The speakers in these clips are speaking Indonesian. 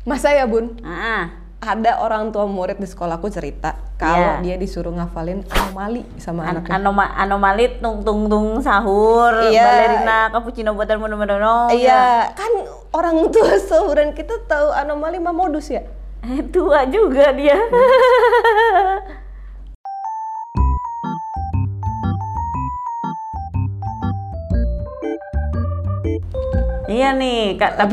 Masa ya Bun? Ah, Ada orang tua murid di sekolahku cerita kalau dia disuruh ngafalin anomali sama anaknya. Anomali tung tung tung sahur, Iya. balerina, cappuccino buatan mono. Iya, kan orang tua seumuran kita tahu anomali mah modus ya. Tua juga dia. Iya nih, Kak.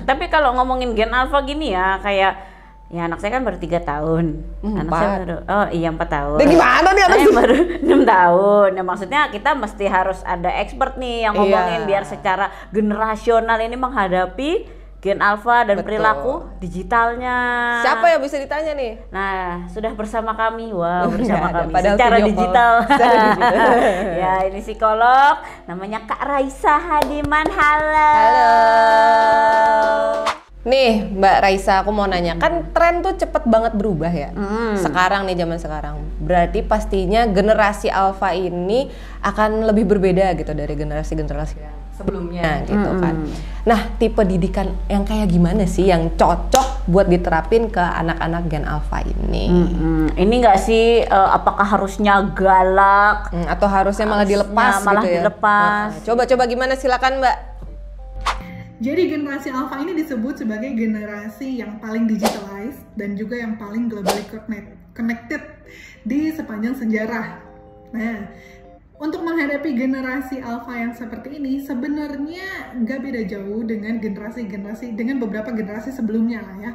Tapi kalau ngomongin gen alpha gini ya, kayak ya anak saya kan baru 3 tahun. Anak saya baru 4 tahun. Dan gimana nih anak Saya baru 6 tahun. Ya maksudnya kita mesti harus ada expert nih yang ngomongin biar secara generasional ini menghadapi gen alpha dan perilaku digitalnya. Siapa yang bisa ditanya nih? Nah, sudah bersama kami. Bersama kami padahal secara video digital. Secara digital. Ya, ini psikolog namanya Kak Raisa Hadiman. Halo. Nih Mbak Raisa, aku mau nanya, kan tren tuh cepet banget berubah ya. Sekarang nih, zaman sekarang. Berarti pastinya generasi alpha ini akan lebih berbeda gitu dari generasi-generasi yang sebelumnya gitu kan. Nah, tipe didikan yang kayak gimana sih yang cocok buat diterapin ke anak-anak gen alpha ini? Ini nggak sih apakah harusnya galak atau harusnya malah dilepas malah gitu ya? dilepas. Coba gimana, silakan Mbak. Jadi generasi alpha ini disebut sebagai generasi yang paling digitalized dan juga yang paling globally connected di sepanjang sejarah. Nah, untuk menghadapi generasi alpha yang seperti ini sebenarnya nggak beda jauh dengan beberapa generasi sebelumnya lah ya.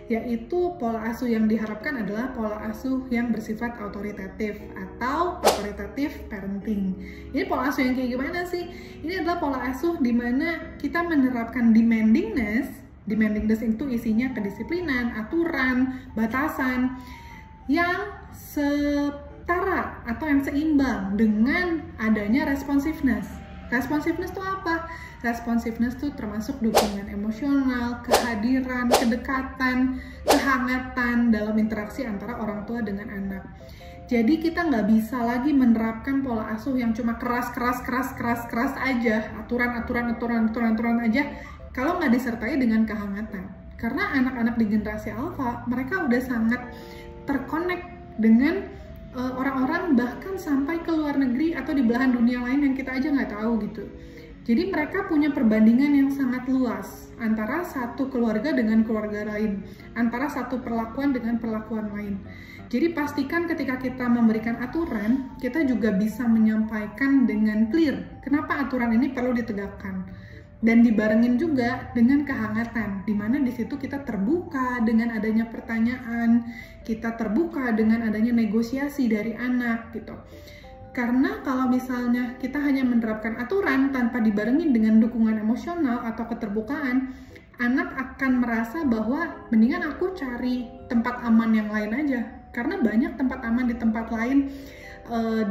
Yaitu pola asuh yang diharapkan adalah pola asuh yang bersifat autoritatif atau authoritative parenting. Ini pola asuh yang kayak gimana sih? Ini adalah pola asuh di mana kita menerapkan demandingness. Demandingness itu isinya kedisiplinan, aturan, batasan yang setara atau yang seimbang dengan adanya responsiveness. Responsiveness itu apa? Responsiveness itu termasuk dukungan emosional, kehadiran, kedekatan, kehangatan dalam interaksi antara orang tua dengan anak. Jadi kita nggak bisa lagi menerapkan pola asuh yang cuma keras aja, aturan aja, kalau nggak disertai dengan kehangatan. Karena anak-anak di generasi alpha, mereka udah sangat terkonek dengan orang-orang bahkan sampai ke luar negeri atau di belahan dunia lain yang kita aja nggak tahu gitu. Jadi mereka punya perbandingan yang sangat luas antara satu keluarga dengan keluarga lain, antara satu perlakuan dengan perlakuan lain. Jadi pastikan ketika kita memberikan aturan, kita juga bisa menyampaikan dengan clear kenapa aturan ini perlu ditegakkan. Dan dibarengin juga dengan kehangatan, di mana di situ kita terbuka dengan adanya pertanyaan, kita terbuka dengan adanya negosiasi dari anak gitu. Karena kalau misalnya kita hanya menerapkan aturan tanpa dibarengin dengan dukungan emosional atau keterbukaan, anak akan merasa bahwa mendingan aku cari tempat aman yang lain aja. Karena banyak tempat aman di tempat lain,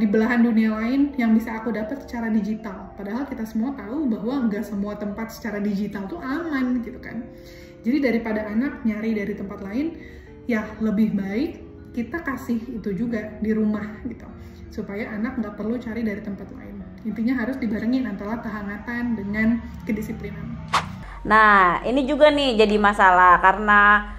di belahan dunia lain yang bisa aku dapat secara digital. Padahal kita semua tahu bahwa nggak semua tempat secara digital tuh aman gitu kan. Jadi daripada anak nyari dari tempat lain, ya lebih baik kita kasih itu juga di rumah gitu. Supaya anak nggak perlu cari dari tempat lain. Intinya harus dibarengin antara kehangatan dengan kedisiplinan. Nah, ini juga nih jadi masalah karena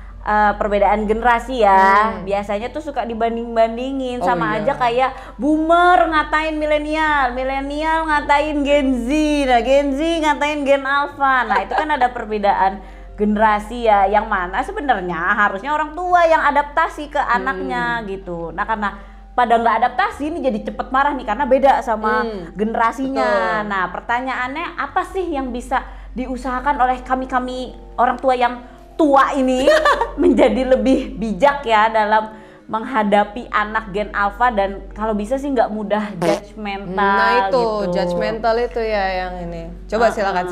perbedaan generasi ya. Biasanya tuh suka dibanding-bandingin sama aja kayak boomer ngatain milenial, milenial ngatain Gen Z, nah Gen Z ngatain Gen Alpha. Nah, itu kan ada perbedaan generasi ya, yang mana sebenarnya harusnya orang tua yang adaptasi ke anaknya gitu. Nah, karena pada nggak adaptasi ini jadi cepet marah nih karena beda sama generasinya. Betul. Nah, pertanyaannya apa sih yang bisa diusahakan oleh kami orang tua yang tua ini menjadi lebih bijak ya dalam menghadapi anak gen alpha, dan kalau bisa sih nggak mudah judgmental. Nah itu gitu. Judgmental itu ya yang ini. Coba silakan.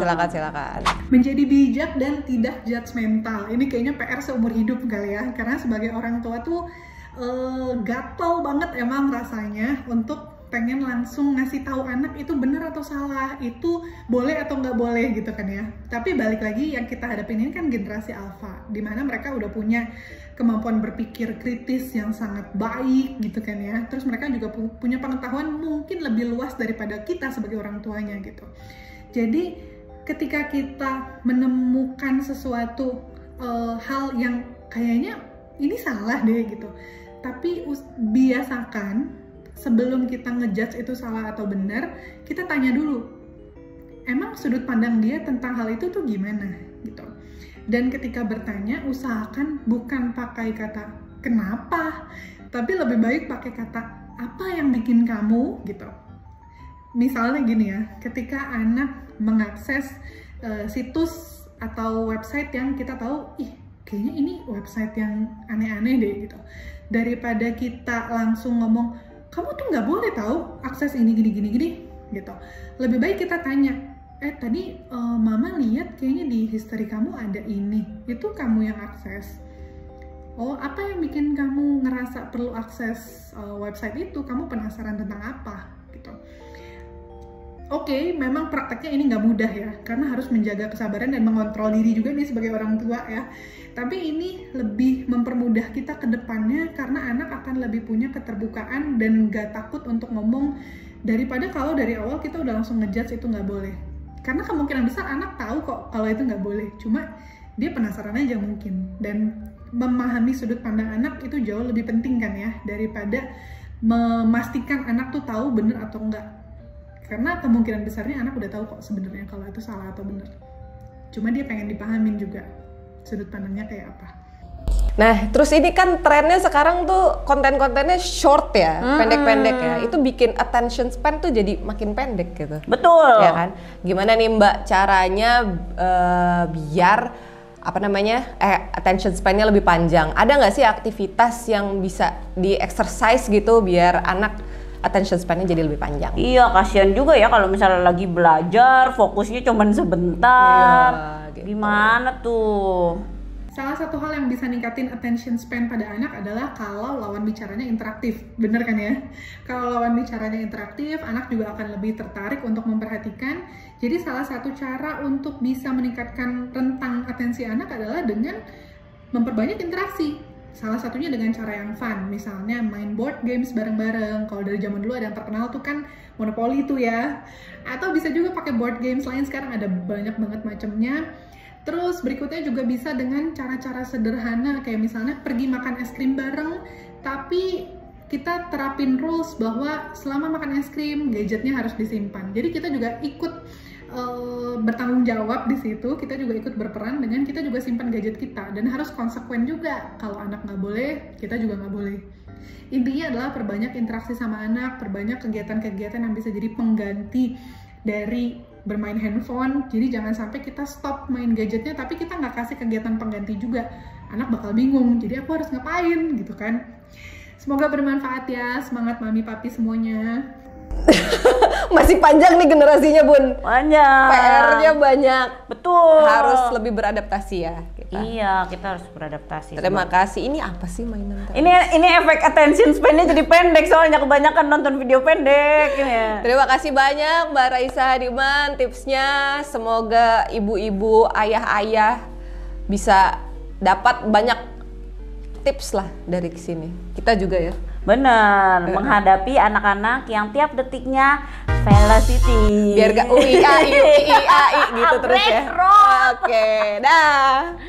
Menjadi bijak dan tidak judgmental. Ini kayaknya PR seumur hidup kali ya. Karena sebagai orang tua tuh gatel banget emang rasanya untuk pengen langsung ngasih tahu anak itu benar atau salah, itu boleh atau nggak boleh gitu kan ya. Tapi balik lagi yang kita hadapin ini kan generasi alpha, dimana mereka udah punya kemampuan berpikir kritis yang sangat baik gitu kan ya. Terus mereka juga punya pengetahuan mungkin lebih luas daripada kita sebagai orang tuanya gitu. Jadi ketika kita menemukan sesuatu hal yang kayaknya ini salah deh gitu. Tapi biasakan sebelum kita ngejudge itu salah atau benar, kita tanya dulu, emang sudut pandang dia tentang hal itu tuh gimana gitu. Dan ketika bertanya, usahakan bukan pakai kata kenapa, tapi lebih baik pakai kata apa yang bikin kamu gitu. Misalnya gini ya, ketika anak mengakses situs atau website yang kita tahu, kayaknya ini website yang aneh-aneh deh gitu. Daripada kita langsung ngomong, kamu tuh nggak boleh tahu akses ini gini gitu. Lebih baik kita tanya, tadi mama lihat kayaknya di history kamu ada ini, itu kamu yang akses. Oh, apa yang bikin kamu ngerasa perlu akses website itu? Kamu penasaran tentang apa gitu. Oke, memang prakteknya ini nggak mudah ya, karena harus menjaga kesabaran dan mengontrol diri juga nih sebagai orang tua ya. Tapi ini lebih mempermudah kita ke depannya karena anak akan lebih punya keterbukaan dan nggak takut untuk ngomong, daripada kalau dari awal kita udah langsung ngejudge itu nggak boleh. Karena kemungkinan besar anak tahu kok kalau itu nggak boleh, cuma dia penasaran aja mungkin. Dan memahami sudut pandang anak itu jauh lebih penting kan ya, daripada memastikan anak tuh tahu bener atau enggak. Karena kemungkinan besarnya anak udah tahu kok sebenarnya kalau itu salah atau benar. Cuma dia pengen dipahamin juga sudut pandangnya kayak apa. Nah, terus ini kan trennya sekarang tuh konten-kontennya short ya, pendek-pendek ya. Itu bikin attention span tuh jadi makin pendek gitu. Betul. Ya kan? Gimana nih Mbak caranya biar attention span-nya lebih panjang? Ada nggak sih aktivitas yang bisa di-exercise gitu biar anak attention span-nya jadi lebih panjang? Iya, kasihan juga ya kalau misalnya lagi belajar, fokusnya cuman sebentar. Iya, gitu. Gimana tuh? Salah satu hal yang bisa ningkatin attention span pada anak adalah kalau lawan bicaranya interaktif. Bener kan ya? Kalau lawan bicaranya interaktif, anak juga akan lebih tertarik untuk memperhatikan. Jadi salah satu cara untuk bisa meningkatkan rentang atensi anak adalah dengan memperbanyak interaksi. Salah satunya dengan cara yang fun, misalnya main board games bareng-bareng. Kalau dari zaman dulu ada yang terkenal tuh kan Monopoly tuh ya. Atau bisa juga pakai board games lain, sekarang ada banyak banget macamnya. Terus berikutnya juga bisa dengan cara-cara sederhana, kayak misalnya pergi makan es krim bareng, tapi kita terapin rules bahwa selama makan es krim, gadgetnya harus disimpan. Jadi kita juga ikut bertanggung jawab di situ, kita juga ikut berperan dengan kita juga simpan gadget kita, dan harus konsekuen juga. Kalau anak nggak boleh, kita juga nggak boleh. Intinya adalah perbanyak interaksi sama anak, perbanyak kegiatan-kegiatan yang bisa jadi pengganti dari bermain handphone. Jadi jangan sampai kita stop main gadgetnya tapi kita nggak kasih kegiatan pengganti juga. Anak bakal bingung, jadi aku harus ngapain gitu kan. Semoga bermanfaat ya, semangat mami papi semuanya. Masih panjang nih generasinya Bun. Banyak. PR-nya banyak. Betul. Harus lebih beradaptasi ya kita. Iya, kita harus beradaptasi. Terima kasih. Ini apa sih mainan tadi? Ini efek attention span-nya jadi pendek soalnya kebanyakan nonton video pendek ya. Terima kasih banyak Mbak Raisa Hadiman tipsnya. Semoga ibu-ibu, ayah-ayah bisa dapat banyak tips lah dari sini. Kita juga ya. Bener, menghadapi anak-anak yang tiap detiknya velocity. Biar gak UI, AI, gitu terus ya. Break, Oke, dah.